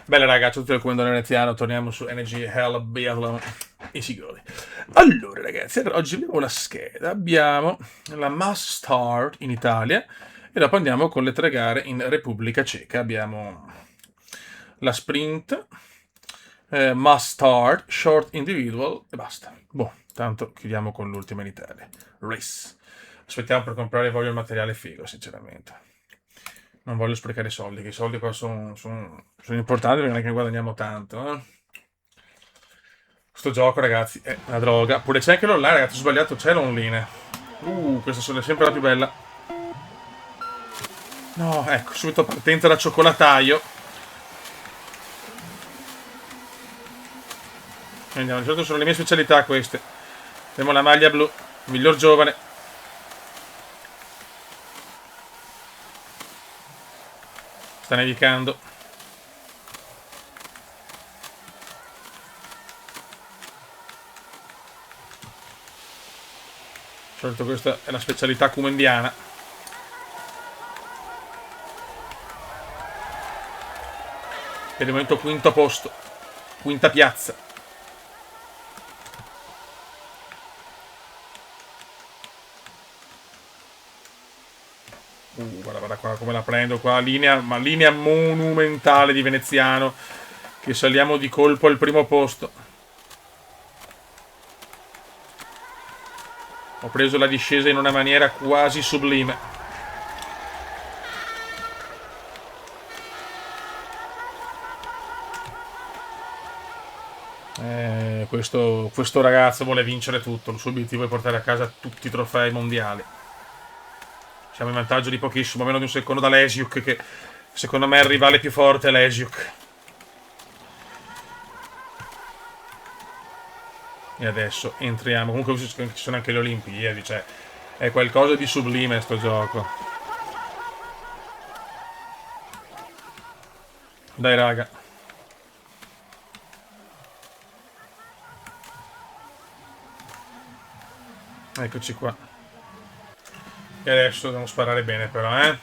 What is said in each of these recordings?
Bene ragazzi, tutto il comando veneziano, torniamo su Energy Hell Biathlon e Sigoli. Allora ragazzi, oggi abbiamo la scheda, abbiamo la Mass Start in Italia e dopo andiamo con le tre gare in Repubblica Ceca. Abbiamo la Sprint, Mass Start, Short Individual e basta. Boh, tanto chiudiamo con l'ultima in Italia. Race. Aspettiamo per comprare, voglio il materiale figo, sinceramente. Non voglio sprecare soldi, che i soldi qua sono importanti perché non è che guadagniamo tanto. Questo gioco, ragazzi, è una droga. Pure c'è anche l'online, ragazzi, ho sbagliato, c'è l'online. Questa è sempre la più bella. No, ecco, subito partenza da cioccolataio. Andiamo, di solito sono le mie specialità queste. Abbiamo la maglia blu, miglior giovane. Sta nevicando. Di solito questa è la specialità cumendiana. Per il momento quinto posto. Quinta piazza. Guarda qua come la prendo qua. Linea monumentale di veneziano. Che saliamo di colpo al primo posto. Ho preso la discesa in una maniera quasi sublime. Questo ragazzo vuole vincere tutto. Il suo obiettivo è portare a casa tutti i trofei mondiali. Siamo in vantaggio di pochissimo, meno di un secondo da Lesiuk, che secondo me è il rivale più forte, Lesiuk. E adesso entriamo. Comunque ci sono anche le Olimpiadi, cioè è qualcosa di sublime sto gioco. Dai raga. Eccoci qua. E adesso dobbiamo sparare bene però, Dai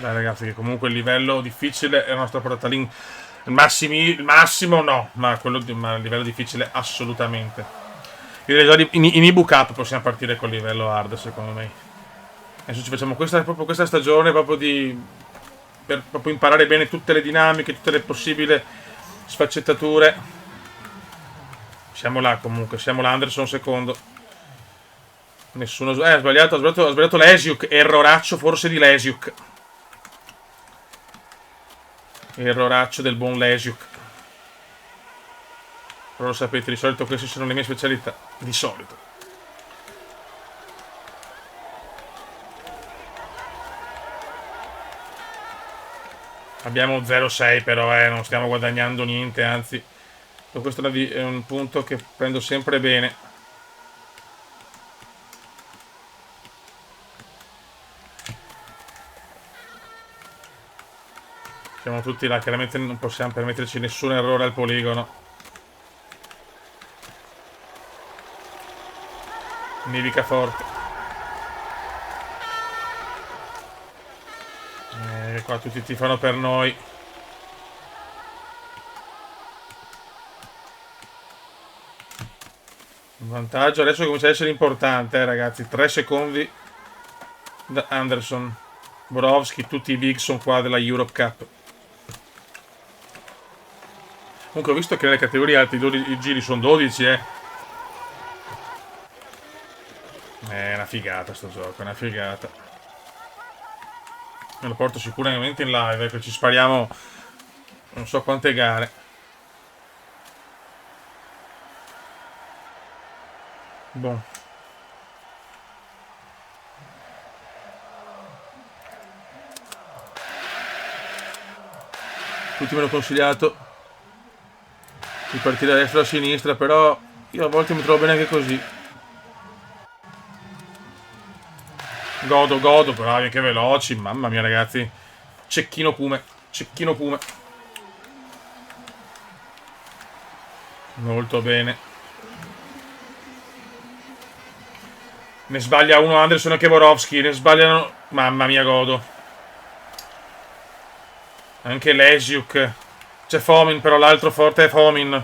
ragazzi, che comunque il livello difficile è la nostra portata lì. Il massimo no, ma il livello difficile assolutamente. Io direi già in ebook up possiamo partire col livello hard, secondo me. Adesso ci facciamo proprio questa stagione per proprio imparare bene tutte le dinamiche, tutte le possibili sfaccettature. Siamo là comunque, siamo là. Anderson secondo. Nessuno. Ha sbagliato Lesiuk. Erroraccio forse di Lesiuk. Erroraccio del buon Lesiuk. Però lo sapete, di solito queste sono le mie specialità. Di solito. Abbiamo 0,6 però, non stiamo guadagnando niente, anzi. Questo è un punto che prendo sempre bene. Siamo tutti là, chiaramente non possiamo permetterci nessun errore al poligono. Nevica forte. Qua tutti tifano per noi. Un vantaggio adesso comincia ad essere importante, ragazzi. 3 secondi da Anderson. Borowski, tutti i big sono qua della Europe Cup. Comunque ho visto che nelle categorie alte i giri sono 12, È una figata sto gioco, è una figata. Me lo porto sicuramente in live, che ci spariamo non so quante gare. Boh. Tutti mi hanno consigliato di partire da destra o a sinistra, però io a volte mi trovo bene anche così. Godo, bravi, che veloci, mamma mia ragazzi. Cecchino Pume. Molto bene. Ne sbaglia uno Anderson e Kevorowski. Ne sbagliano... Mamma mia, godo. Anche Lesiuk. C'è Fomin, però l'altro forte è Fomin.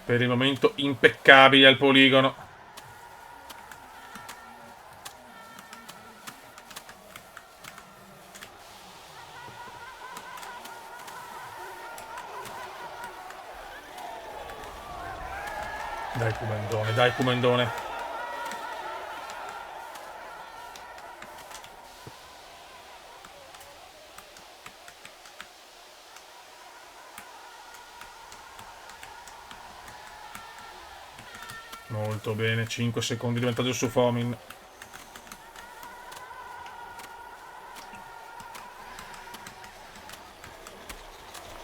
Per il momento impeccabili al poligono. Dai Comendone, dai Comendone. Molto bene, 5 secondi di vantaggio su Fomin.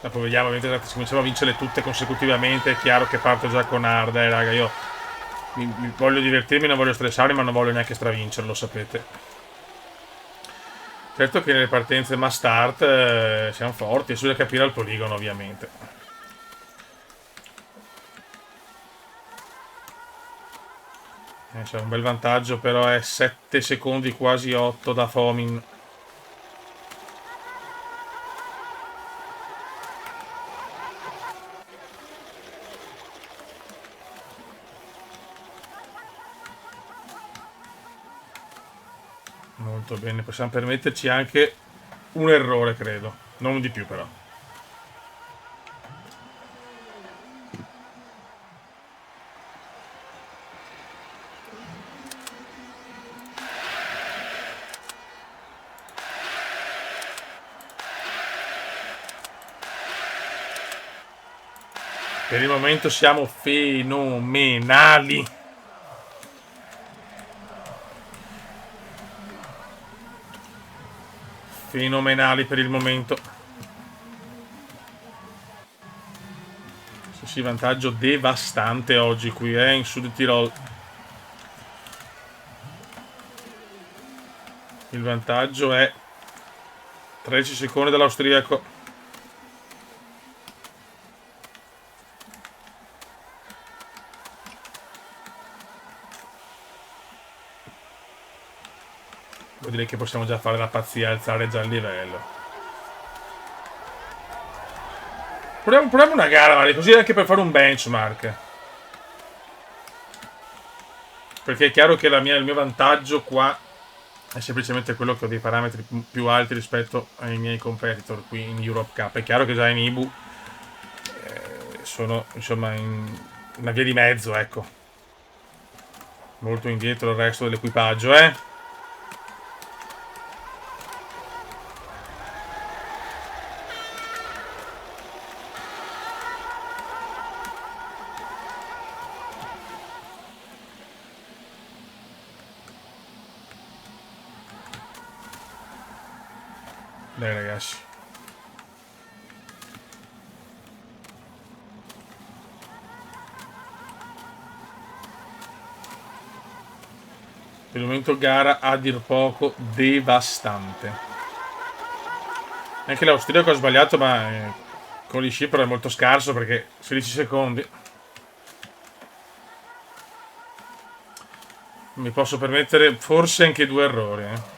Dopo vediamo, ovviamente se cominciamo a vincerle tutte consecutivamente, è chiaro che parto già con Arda, raga, io voglio divertirmi, non voglio stressarmi, ma non voglio neanche stravincerlo, sapete. Certo che nelle partenze mass start siamo forti, è solo da capire al poligono, ovviamente. C'è un bel vantaggio, però è 7 secondi, quasi 8 da Fomin. Molto bene, possiamo permetterci anche un errore, credo. Non di più, però. Per il momento siamo fenomenali. Fenomenali per il momento. Sì, vantaggio devastante oggi qui, in Sud Tirol. Il vantaggio è 13 secondi dall'austriaco. Direi che possiamo già fare la pazzia e alzare già il livello. Proviamo una gara, magari, così anche per fare un benchmark. Perché è chiaro che il mio vantaggio qua è semplicemente quello che ho dei parametri più alti rispetto ai miei competitor qui in Europe Cup. È chiaro che già in Ibu sono, insomma, in una via di mezzo, ecco. Molto indietro il resto dell'equipaggio, Dai ragazzi. Per il momento gara a dir poco devastante. Anche l'austriaco ha sbagliato, ma con gli Scipro è molto scarso perché 16 secondi. Mi posso permettere forse anche 2 errori,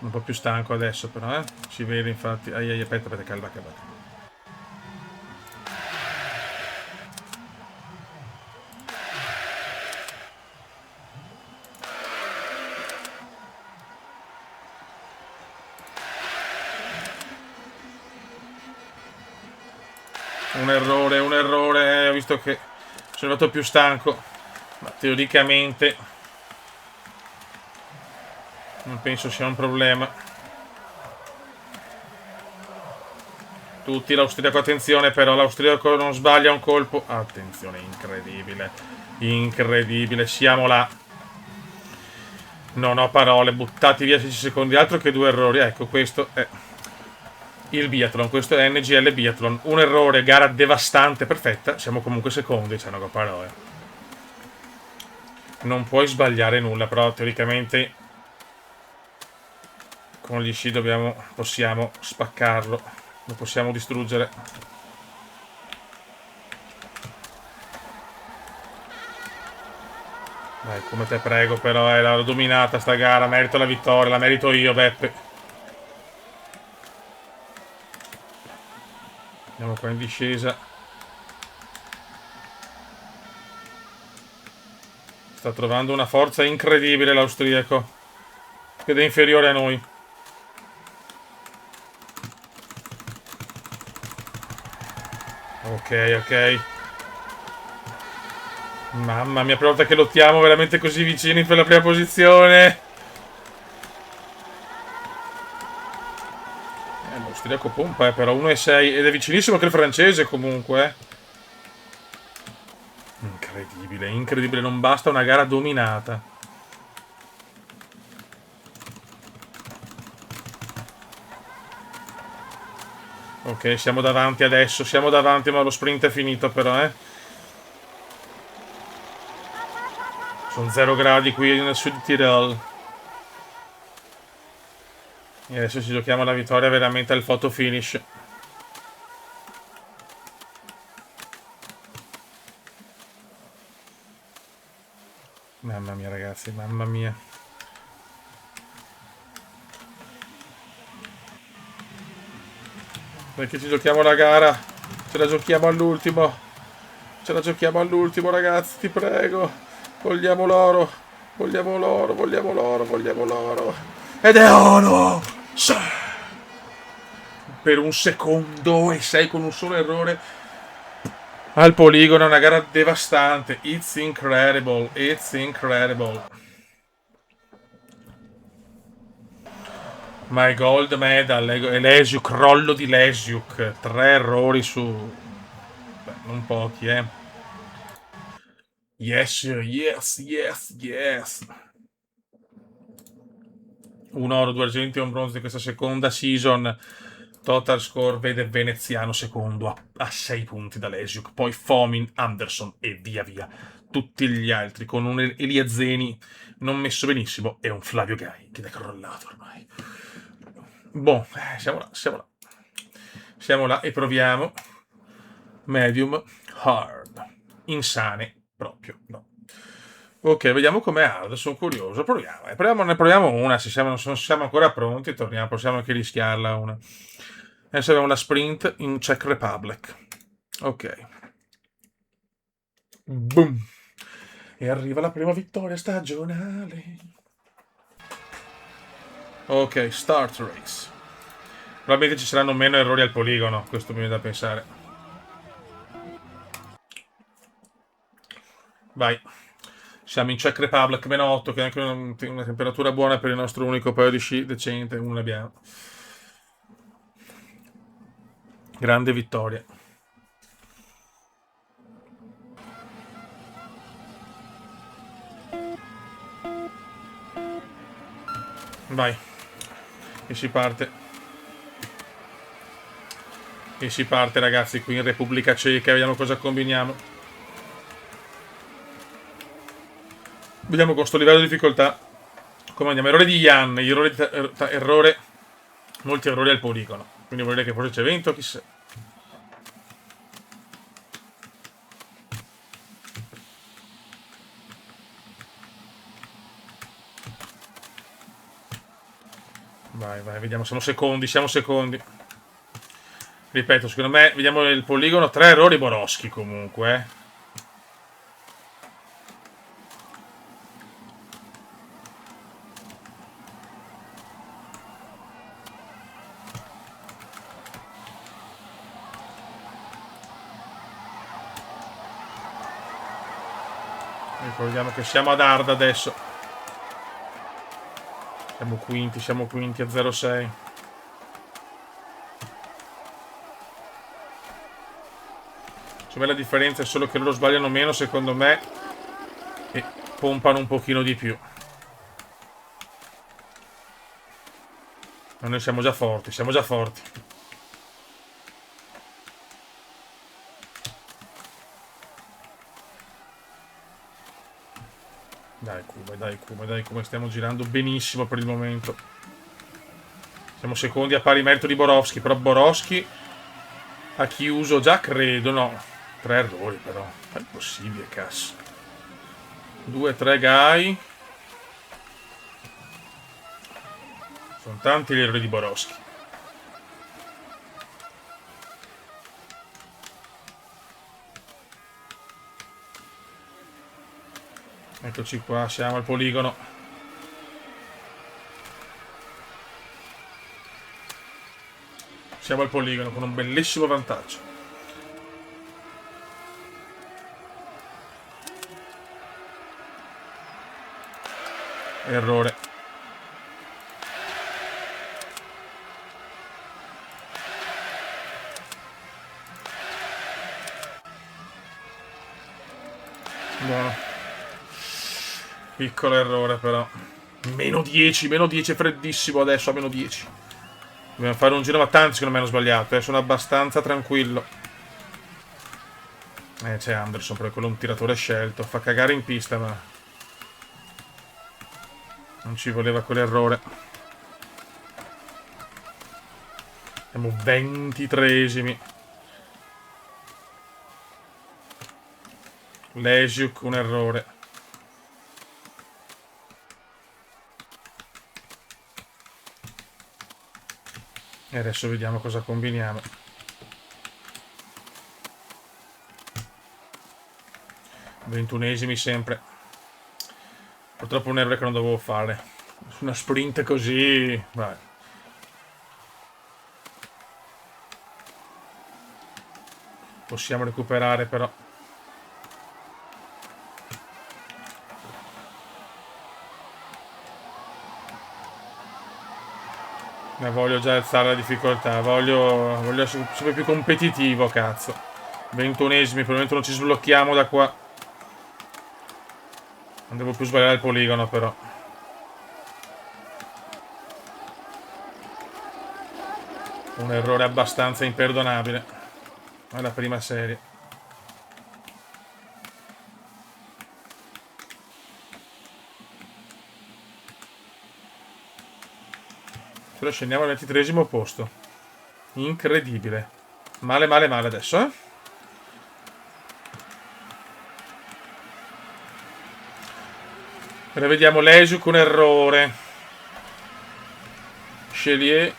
Un po' più stanco adesso però, Si vede infatti. Aspetta, calma. Un errore, ho visto che sono arrivato più stanco, ma teoricamente non penso sia un problema. Tutti l'austriaco, attenzione però, l'austriaco non sbaglia un colpo. Attenzione, incredibile, siamo là. Non ho parole, buttati via 10 secondi, altro che 2 errori. Ecco, questo è il biathlon, questo è NGL Biathlon. Un errore, gara devastante, perfetta. Siamo comunque secondi, c'è una parole. Non puoi sbagliare nulla, però teoricamente con gli sci possiamo spaccarlo, lo possiamo distruggere. Dai, come te prego, però, l'ho dominata sta gara, merito la vittoria, la merito io, Beppe. Andiamo qua in discesa. Sta trovando una forza incredibile l'austriaco, ed è inferiore a noi. Ok, ok. Mamma mia, prima volta che lottiamo veramente così vicini per la prima posizione. L'austriaco pompa, però 1,6 ed è vicinissimo che il francese comunque. Incredibile, incredibile, non basta una gara dominata. Ok, siamo davanti adesso, siamo davanti, ma lo sprint è finito però, eh. Sono 0 gradi qui nel Sud Tirol. E adesso ci giochiamo la vittoria veramente al photo finish. Mamma mia ragazzi, mamma mia. Perché ci giochiamo la gara? Ce la giochiamo all'ultimo. Ce la giochiamo all'ultimo ragazzi, ti prego. Vogliamo l'oro. Vogliamo l'oro, vogliamo l'oro, vogliamo l'oro. Ed è oro! Sì! Per un secondo e sei con un solo errore al poligono, una gara devastante. It's incredible, it's incredible. My gold medal, Lesiuk, crollo di Lesiuk, 3 errori su... Beh, non pochi, eh. Yes, yes, yes, yes. Un oro, 2 argenti e un bronzo di questa seconda season. Total score vede Veneziano secondo a 6 punti da Lesiuk, poi Fomin, Anderson e via via. Tutti gli altri con un Eliazzeni non messo benissimo e un Flavio Gai che è crollato ormai. Boh, siamo là, siamo là. Siamo là e proviamo. Medium, hard. Insane, proprio, no. Ok, vediamo com'è hard, sono curioso. Proviamo, ne proviamo una, se siamo, non siamo ancora pronti, torniamo, possiamo anche rischiarla una. Adesso abbiamo la sprint in Czech Republic. Ok. Boom. E arriva la prima vittoria stagionale. Ok, start race. Probabilmente ci saranno meno errori al poligono, questo mi viene da pensare. Vai. Siamo in Czech Republic, meno 8, che è anche una temperatura buona per il nostro unico paio di sci decente, uno ne abbiamo. Grande vittoria. Vai. E si parte. E si parte ragazzi qui in Repubblica Ceca, vediamo cosa combiniamo. Vediamo con sto livello di difficoltà come andiamo. Errore di Jan, errore, molti errori al poligono. Quindi vuol dire che forse c'è vento, chissà. Vai, vai, vediamo, siamo secondi, siamo secondi. Ripeto, secondo me, vediamo il poligono, 3 errori Boroschi comunque, Ricordiamo che siamo ad hard adesso. Siamo quinti a 0,6. Secondo me la differenza è solo che loro sbagliano meno, secondo me, e pompano un pochino di più. Ma noi siamo già forti, siamo già forti. Dai Kuma, dai Kuma, dai Kuma, stiamo girando benissimo per il momento. Siamo secondi a pari merito di Borowski, però Borowski ha chiuso già, credo, no. 3 errori però. Ma è possibile, cazzo. 2-3 Gai. Sono tanti gli errori di Borowski. Eccoci qua, siamo al poligono. Siamo al poligono con un bellissimo vantaggio. Errore. Buono. Piccolo errore però. Meno 10 è freddissimo adesso a meno 10. Dobbiamo fare un giro, ma tanti secondo me hanno sbagliato, sono abbastanza tranquillo. C'è Anderson, però quello è un tiratore scelto. Fa cagare in pista, ma non ci voleva quell'errore. Siamo 23esimi. Lesiuk, un errore. E adesso vediamo cosa combiniamo. 21esimi sempre. Purtroppo un errore che non dovevo fare. Una sprint così. Vai. Possiamo recuperare però. Voglio già alzare la difficoltà. Voglio essere sempre più competitivo, cazzo. 21esimi, probabilmente non ci sblocchiamo da qua. Non devo più sbagliare il poligono però. Un errore abbastanza imperdonabile. È la prima serie. Però scendiamo al 23esimo posto. Incredibile. Male adesso, eh? Rivediamo Lesiuk, un errore. Chelier.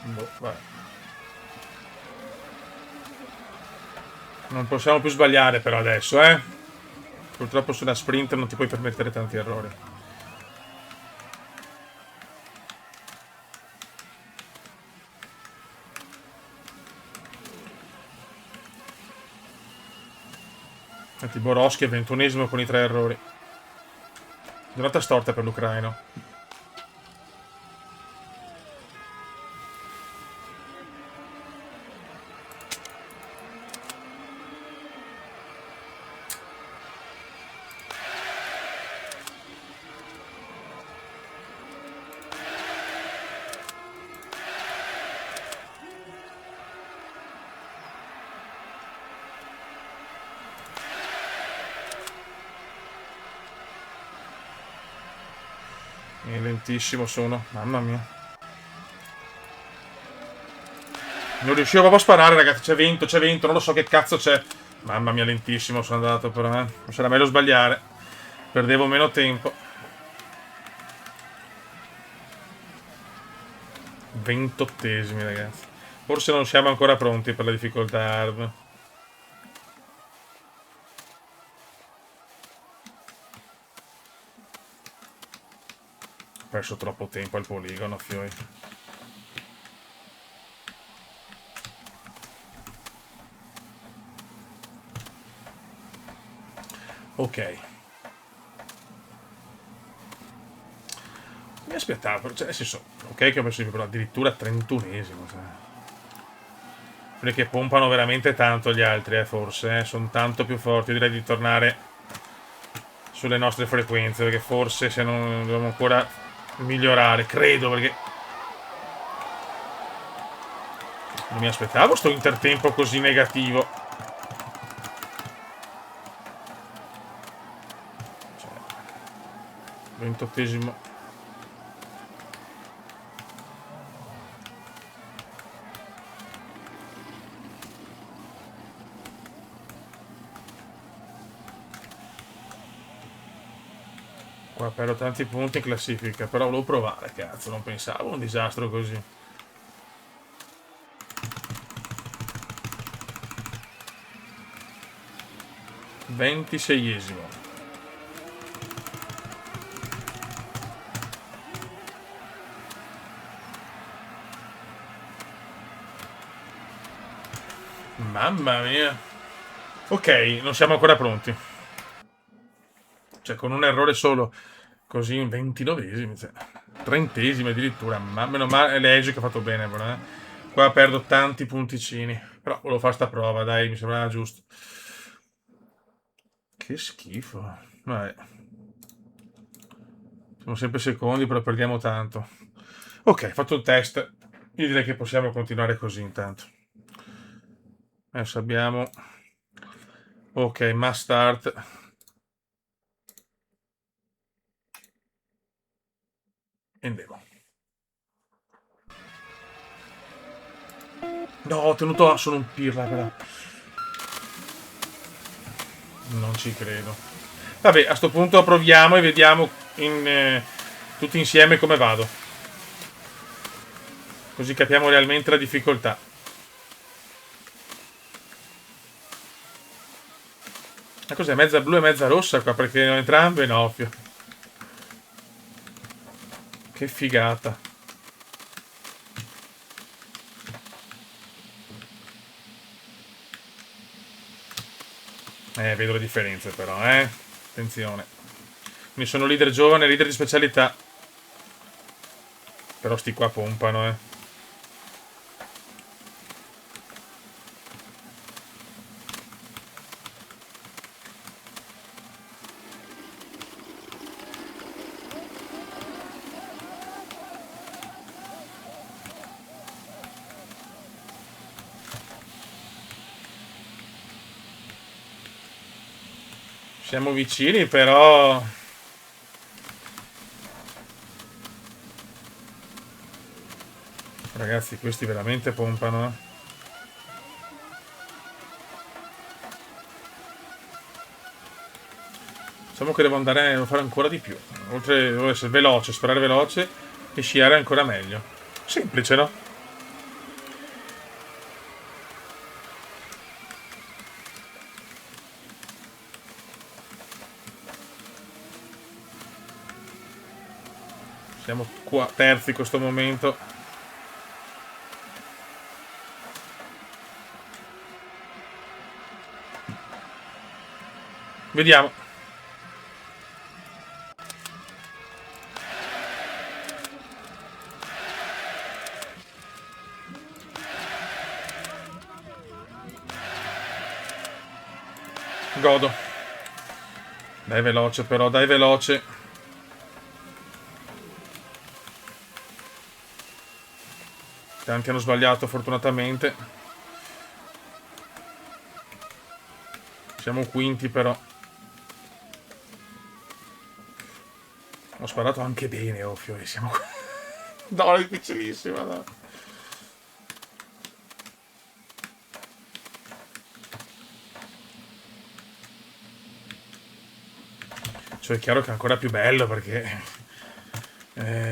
Boh, vai. Non possiamo più sbagliare però adesso, eh? Purtroppo su una sprint non ti puoi permettere tanti errori. Infatti Borowski è 21esimo con i 3 errori. Giornata storta per l'ucraino. E lentissimo sono, mamma mia. Non riuscivo proprio a sparare, ragazzi. C'è vento, non lo so che cazzo c'è. Mamma mia, lentissimo sono andato però, eh. Non sarà meglio sbagliare. Perdevo meno tempo. 28esimi, ragazzi. Forse non siamo ancora pronti per la difficoltà hard. Ho perso troppo tempo al poligono, fioi. Ok. Mi aspettavo, cioè, nel senso, ok che ho messo però addirittura 31esimo. Cioè. Quelli che pompano veramente tanto gli altri, forse, sono tanto più forti. Io direi di tornare sulle nostre frequenze, perché forse se non dobbiamo ancora migliorare, credo, perché non mi aspettavo sto intertempo così negativo. Cioè, 28esimo. Ora perdo tanti punti in classifica, però volevo provare, cazzo, non pensavo a un disastro così. 26esimo. Mamma mia. Ok, non siamo ancora pronti. Cioè, con un errore solo, così in 29esimi, cioè, 30esimi addirittura. Ma meno male, è l'Egio che ha fatto bene, però, eh. Qua perdo tanti punticini. Però volevo fare sta prova, dai, mi sembrava giusto. Che schifo. Vabbè. Siamo sempre secondi, però perdiamo tanto. Ok, fatto il test. Io direi che possiamo continuare così intanto. Adesso abbiamo... Ok, must start. E andiamo. No, ho tenuto solo un pirla, però. Non ci credo. Vabbè, a sto punto proviamo e vediamo tutti insieme come vado. Così capiamo realmente la difficoltà. Ma cos'è? Mezza blu e mezza rossa qua? Perché entrambe no, ovvio. Che figata. Vedo le differenze però, eh. Attenzione. Mi sono leader giovane, leader di specialità. Però sti qua pompano, eh. Siamo vicini, però... Ragazzi, questi veramente pompano, eh. Diciamo che devo fare ancora di più. Oltre devo essere veloce, sparare veloce e sciare ancora meglio. Semplice, no? Siamo qua terzi in questo momento. Vediamo. Godo. Dai veloce però, dai veloce. Tanti hanno sbagliato fortunatamente. Siamo quinti però. Ho sparato anche bene, ovvio. E siamo qua. No, è difficilissima. No. Cioè è chiaro che è ancora più bello perché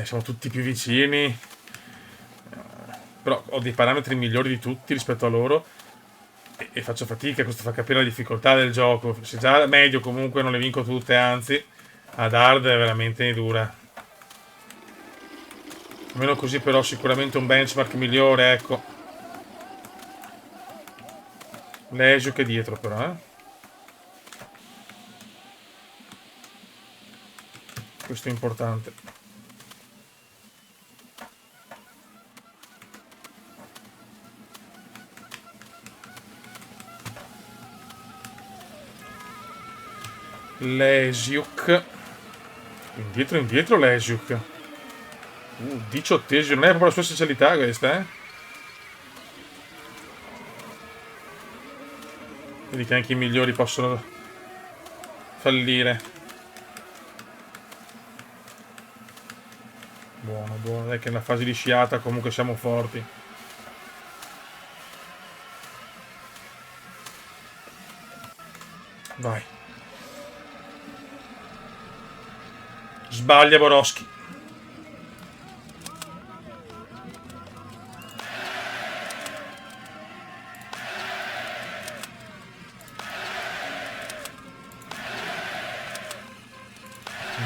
siamo tutti più vicini. Però ho dei parametri migliori di tutti rispetto a loro. E faccio fatica, questo fa capire la difficoltà del gioco. Se già medio comunque non le vinco tutte, anzi, ad hard è veramente dura. Almeno così però sicuramente un benchmark migliore, ecco. Lesio che è dietro però, eh. Questo è importante. Lesiuk. Indietro, indietro Lesiuk. 18esimo, non è proprio la sua specialità questa, eh. Vedi che anche i migliori possono fallire. Buono, buono, dai che nella fase di sciata comunque siamo forti. Vai. Sbaglia Borowski.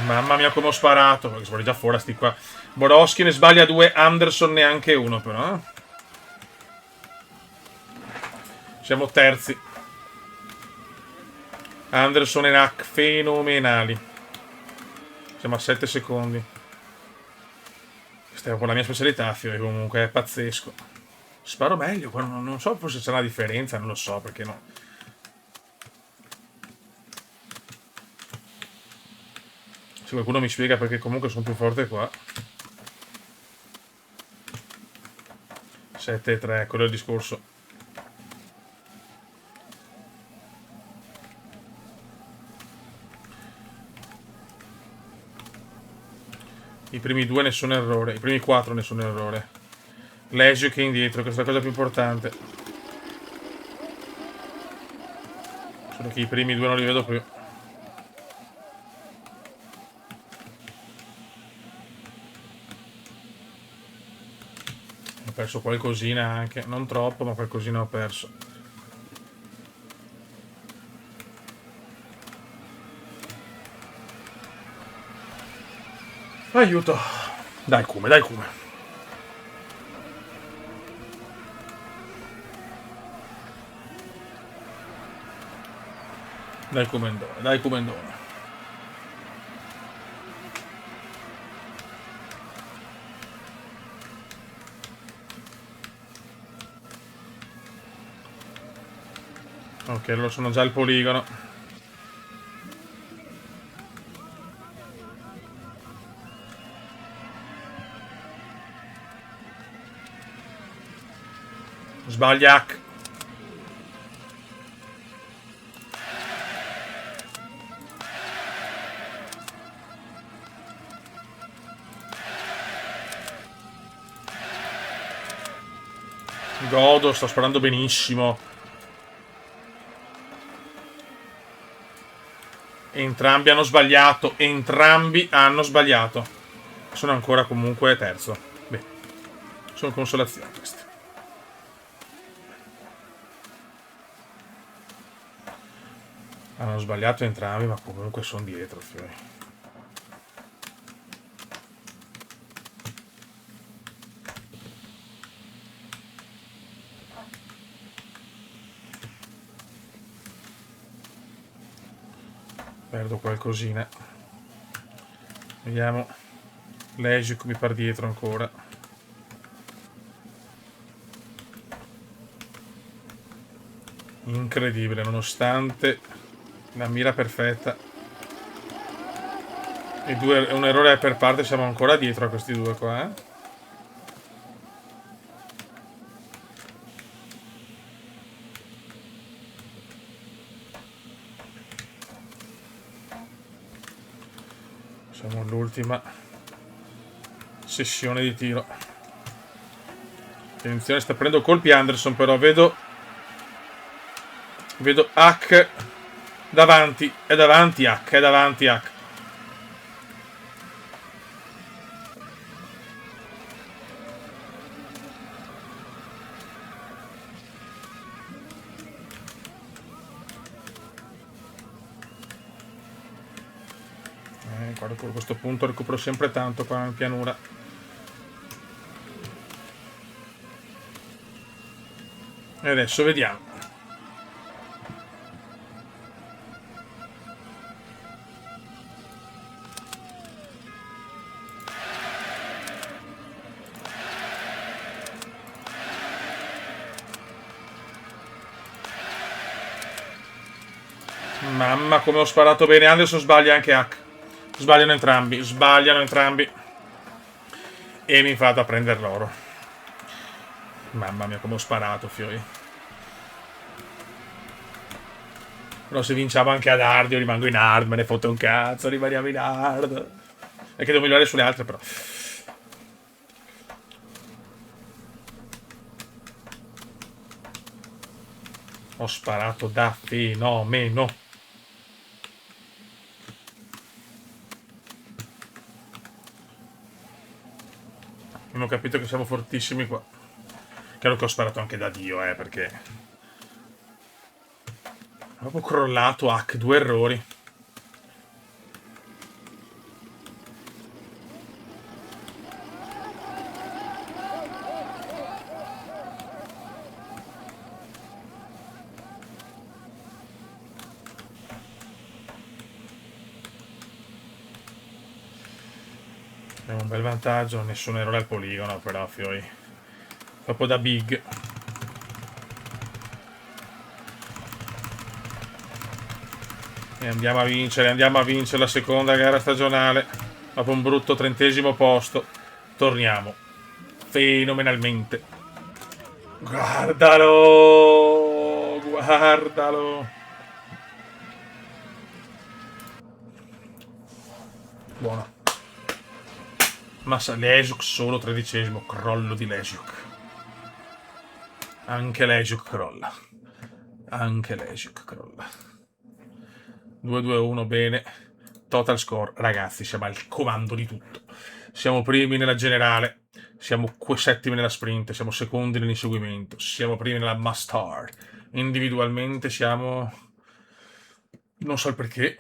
Mamma mia come ho sparato. Perché sono già fuori sti qua. Borowski ne sbaglia 2, Anderson neanche uno però. Siamo terzi. Anderson e Nack fenomenali. Siamo a 7 secondi. Questa è un po' la mia specialità, Fio, comunque è pazzesco. Sparo meglio, non so forse c'è una differenza, non lo so perché no. Se qualcuno mi spiega perché comunque sono più forte qua. 7-3, quello è il discorso. I primi 2 nessun errore, i primi 4 nessun errore. Legio che è indietro, questa è la cosa più importante. Solo che i primi 2 non li vedo più. Ho perso qualcosina anche, non troppo, ma qualcosina ho perso. Aiuto. Dai come, dai come. Dai comendone, dai comendone. Ok, allora sono già al poligono. Sbagliac. Godo, sto sparando benissimo. Entrambi hanno sbagliato. Entrambi hanno sbagliato. Sono ancora comunque terzo. Beh, sono consolazioni queste. Hanno sbagliato entrambi, ma comunque sono dietro, fiori. Perdo qualcosina. Vediamo. Legic mi par dietro ancora. Incredibile, nonostante la mira perfetta. E un errore per parte, siamo ancora dietro a questi due qua, eh. Siamo all'ultima sessione di tiro. Attenzione, sta prendendo colpi Anderson, però vedo Hack davanti, è davanti Hack, è davanti Hack. Guarda, a questo punto recupero sempre tanto qua in pianura. E adesso vediamo. Mamma come ho sparato bene. Anderson sbaglia anche Hack. Sbagliano entrambi. E mi vado a prendere l'oro. Mamma mia come ho sparato, fioi. Però se vinciamo anche ad hard io rimango in hard. Me ne fotte un cazzo, rimaniamo in hard. È che devo migliorare sulle altre però. Ho sparato da fenomeno. Abbiamo capito che siamo fortissimi qua. Chiaro che ho sparato anche da Dio, perché... Ho proprio crollato, hack, 2 errori. Abbiamo un bel vantaggio, nessun errore al poligono, però, fioi. Proprio da big. E andiamo a vincere la seconda gara stagionale. Dopo un brutto 30° posto. Torniamo. Fenomenalmente. Guardalo! Guardalo! Buono. Massa Legiuk solo 13°. Crollo di Legiuk. Anche Legiuk crolla. Anche Legiuk crolla. 2-2-1, bene. Total score. Ragazzi, siamo al comando di tutto. Siamo primi nella generale. Siamo settimi nella sprint. Siamo secondi nell'inseguimento. Siamo primi nella mustard. Individualmente siamo... Non so il perché.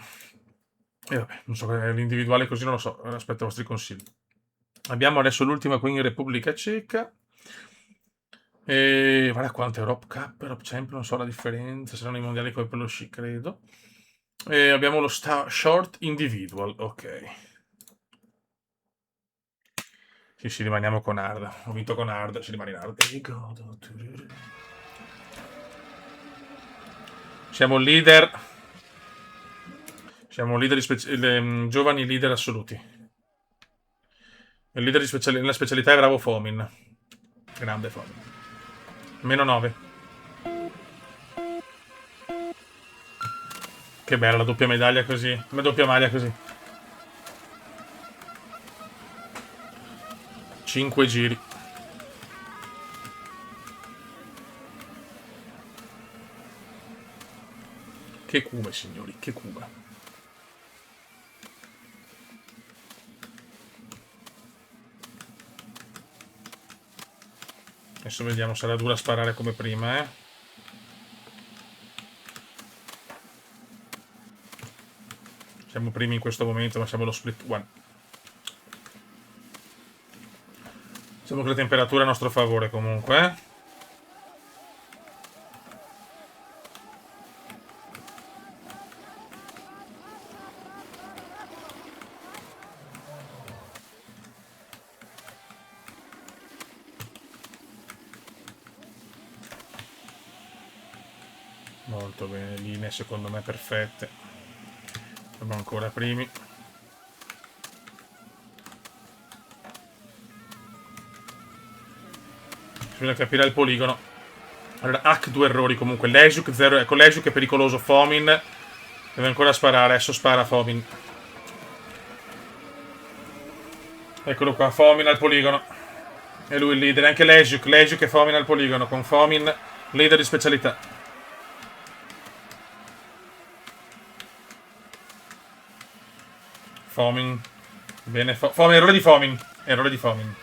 E vabbè, non so, l'individuale così non lo so. Aspetto i vostri consigli. Abbiamo adesso l'ultima qui in Repubblica Ceca. E guarda quanto Europe Cup, Europe Champion, non so la differenza, saranno i mondiali come per lo sci, credo. E abbiamo lo short individual, ok. Sì, rimaniamo con Hard. Ho vinto con Hard, si rimane in Hard. Siamo leader. Siamo leader giovani leader assoluti. Il leader nella specialità è Bravo Fomin. Grande Fomin. -9. Che bella la doppia medaglia così. La doppia maglia così. 5 giri. Che cume, signori, che cume. Adesso vediamo, sarà dura sparare come prima, Siamo primi in questo momento, ma siamo lo split one. Diciamo che la temperatura è a nostro favore comunque, Molto bene, linee secondo me perfette. Siamo ancora primi. Bisogna capire il poligono. Allora, hack 2 errori comunque. Legiuk 0. Ecco, Legiuk è pericoloso. Fomin deve ancora sparare. Adesso spara Fomin. Eccolo qua, Fomin al poligono. E lui il leader. Anche Legiuk. Legiuk e Fomin al poligono. Con Fomin leader di specialità. Fomin. Bene, Fomin. Errore di Fomin. Errore di Fomin.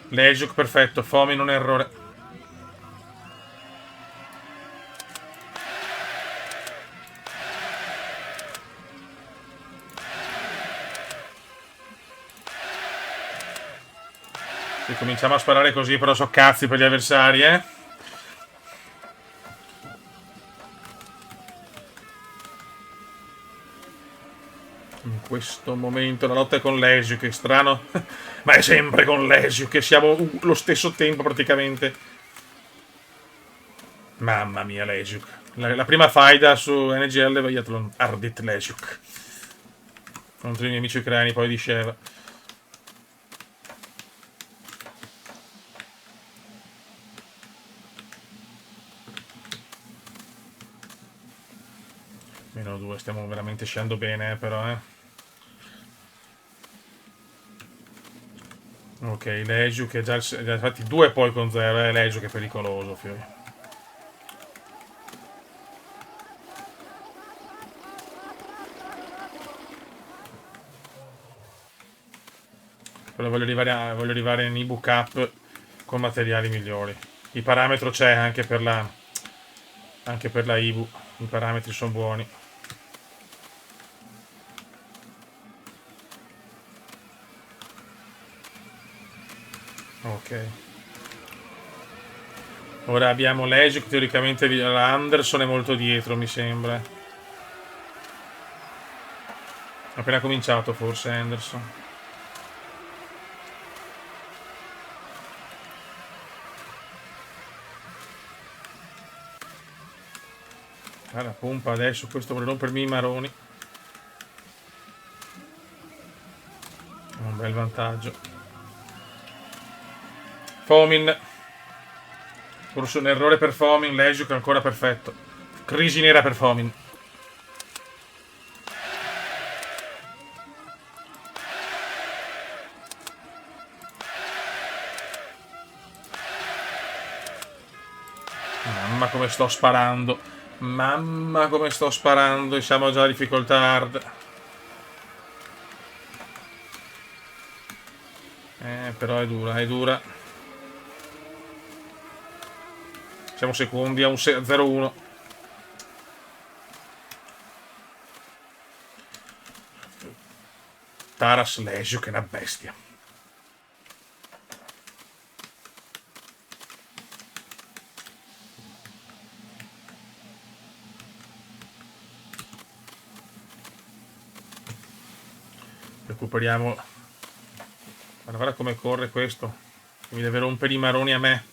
Legiuk perfetto. Fomin un errore. Se cominciamo a sparare così, però so cazzi per gli avversari, In questo momento la lotta è con Legiuk, che è strano. Ma è sempre con Legiuk, che siamo lo stesso tempo praticamente. Mamma mia, Legiuk. La prima faida su NGL Biathlon. Ardit Legiuk. Contro i miei amici ucraini, poi di Sheva. -2, stiamo veramente scendendo bene, però, Ok, Legiuk che già fatti 2 poi con 0, Legiuk è pericoloso, fiori. Però voglio arrivare in ebook up con materiali migliori. Il parametro c'è anche per la Ibu. I parametri sono buoni. Ok. Ora abbiamo Legic, teoricamente Anderson è molto dietro, mi sembra. Ha appena cominciato forse Anderson. La pompa adesso, questo vuole rompermi i maroni. Un bel vantaggio. Fomin. Forse un errore per Fomin, Legic è ancora perfetto. Crisi nera per Fomin. Mamma come sto sparando. Mamma come sto sparando. E siamo già a difficoltà hard. Però è dura, è dura. Siamo secondi a un 0-1. Taras Legio che è una bestia. Recuperiamo. Guarda come corre questo. Mi deve rompere i maroni a me.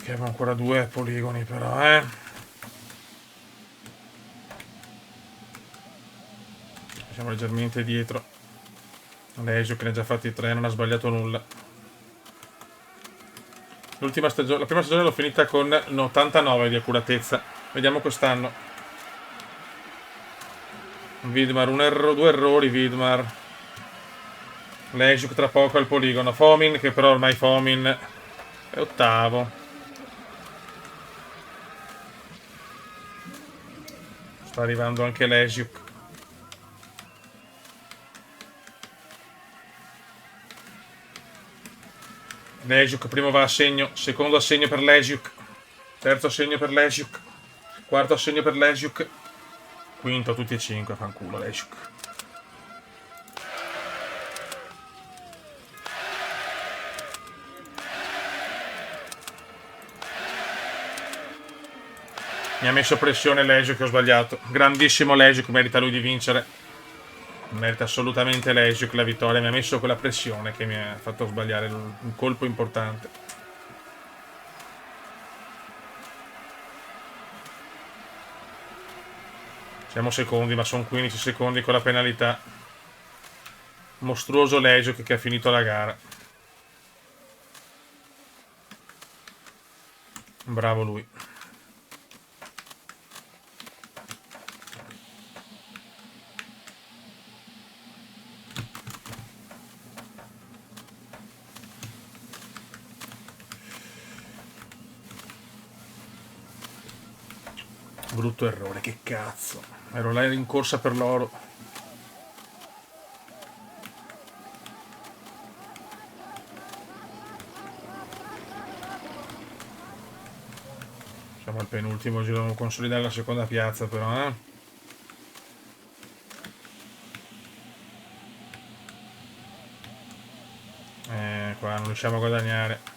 Che abbiamo ancora 2 poligoni però, Siamo leggermente dietro. Lesio che ne ha già fatti 3, non ha sbagliato nulla. La prima stagione l'ho finita con 89 di accuratezza. Vediamo quest'anno. Vidmar, 2 errori Vidmar. Legiuk tra poco al poligono. Fomin, che però ormai Fomin è ottavo. Sta arrivando anche Legiuk. Legiuk, primo va a segno, secondo assegno per Legiuk, terzo assegno per Legiuk, quarto assegno per Legiuk, quinto tutti e 5, fanculo Legiuk. Mi ha messo pressione Legiuk che ho sbagliato. Grandissimo Legiuk, merita lui di vincere. Merita assolutamente Legiuk la vittoria. Mi ha messo quella pressione che mi ha fatto sbagliare un colpo importante. Siamo secondi, ma sono 15 secondi con la penalità. Mostruoso Legiuk che ha finito la gara. Bravo lui. Brutto errore, che cazzo. Ero là in corsa per l'oro. Siamo al penultimo giro, dobbiamo consolidare la seconda piazza però, qua non riusciamo a guadagnare.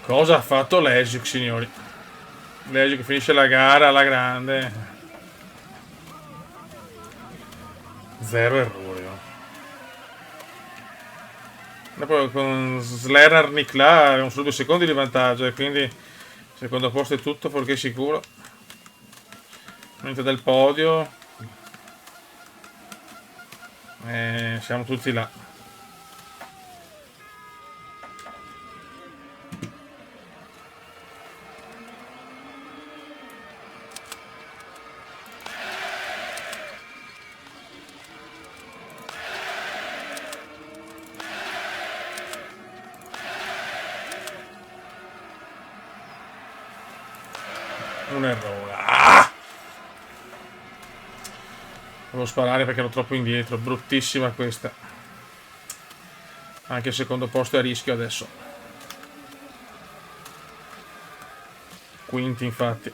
Cosa ha fatto Legiuk, signori? Legiuk finisce la gara alla grande. 0 errori. Dopo con Slernar Nikla abbiamo solo 2 secondi di vantaggio e quindi secondo posto è tutto fuorché sicuro. Mente del podio. Siamo tutti là. Un errore. Ah! Devo sparare perché ero troppo indietro. Bruttissima questa. Anche il secondo posto è a rischio adesso. Quinti infatti.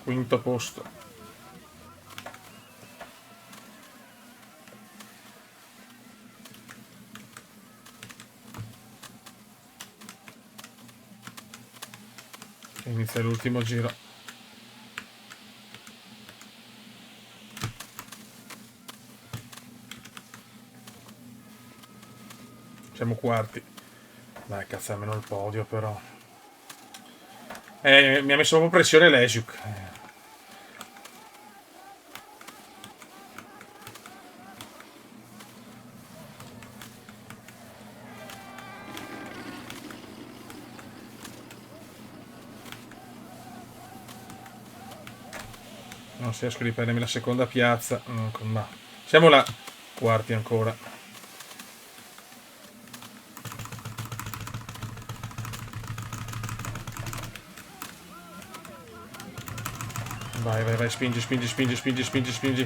Quinto posto. Inizia l'ultimo giro. Siamo quarti. Dai, cazzo, almeno il podio però. Mi ha messo proprio pressione Lesiuk. Non si riesco a riprendermi la seconda piazza. Ma siamo là. Quarti ancora. Vai, vai, vai, spingi, spingi, spingi, spingi, spingi, spingi.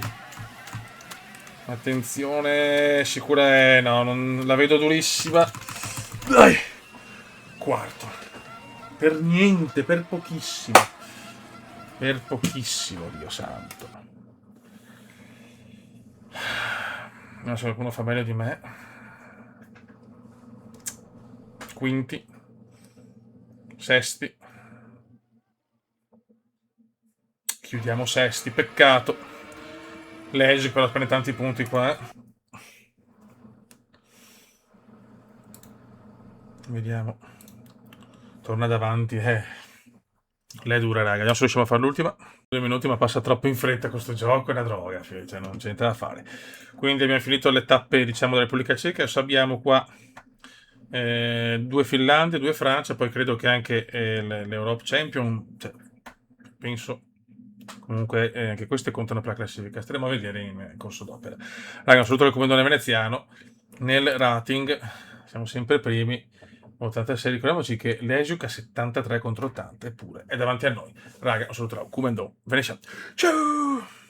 Attenzione, sicura è... No, non la vedo durissima. Dai! Quarto. Per niente, per pochissimo. Per pochissimo, Dio santo. Non so, qualcuno fa meglio di me. Quinti. Sesti. Chiudiamo sesti, peccato. Leggi però prende tanti punti qua. Vediamo. Torna davanti. Lei è dura, raga. Vediamo se riusciamo a fare l'ultima. 2 minuti, ma passa troppo in fretta questo gioco. È una droga, cioè non c'è niente da fare. Quindi abbiamo finito le tappe, diciamo, della Repubblica Ceca. Adesso abbiamo qua 2 Finlandia, 2 Francia. Poi credo che anche l'Europe Champion. Cioè, penso. Comunque anche queste contano per la classifica. Staremo a vedere in corso d'opera. Raga, un saluto dal comandante veneziano. Nel rating siamo sempre primi. 86, ricordiamoci che Lesiuk ha 73 contro 80, eppure è davanti a noi. Raga, un saluto dal comandante veneziano. Ciao!